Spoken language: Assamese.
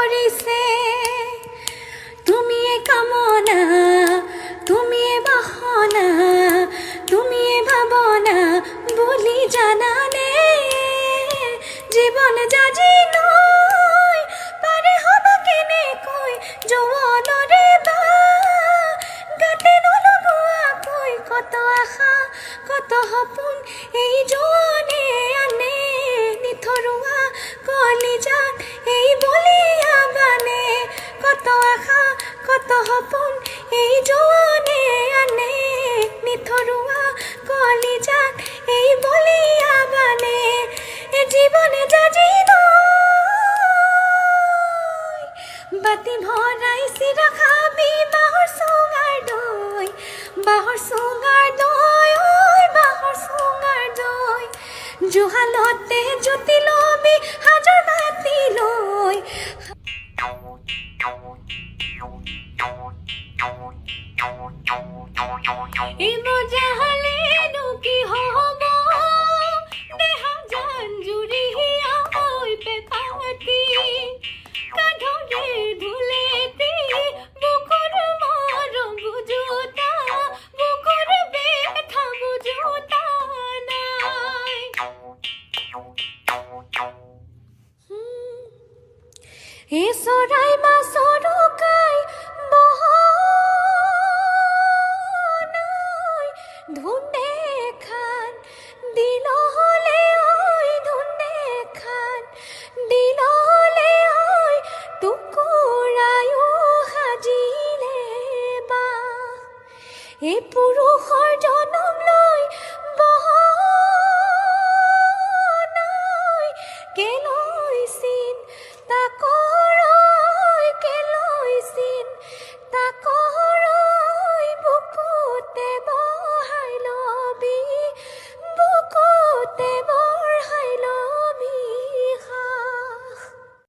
কৰিছে তুমিয়ে কামনা তুমিয়ে বাসনা তুমিয়ে ভাৱনা বুলি জানানে জীৱন জাজি লৈ পাৰে হ'ব কেনেকৈ যৌৱনৰে বা গাতে নলগোৱাকৈ কত আশা কত সপোন এই জোৱানে আনে নিথৰুৱা কলিজাত এই বলিয়া বানে কত আশা কত সপোন এই জোৱানে আনে নিথৰুৱা কলিজাত এই বলিয়া বানে এ জীৱনে জাজি লৈ বাতি ভৰাই চিৰা খাবি বাঁহৰ চুঙাৰ দৈ বাঁহৰ চুঙাৰ দৈ ঐ বাঁহৰ চুঙাৰ দৈ জুহালতে জুতি লবি হাজৰ বাতি লৈ এই মজা হলেনো কি হ'ব দেহা জান জুৰি ঐ পেপাতি কাঁধৰে ধুলেতি বুকুৰ মৰম বুজোতা বুকুৰ বেথা বুজোতা নাই এই চৰাই বা চৰুকাই বহনাই ধুন্দে খান দিল হলে ঐ ধুন্দে খান দিল হলে ঐ টুকুৰায়ো সাজিলে বা এই পুৰুষৰ জনম লৈ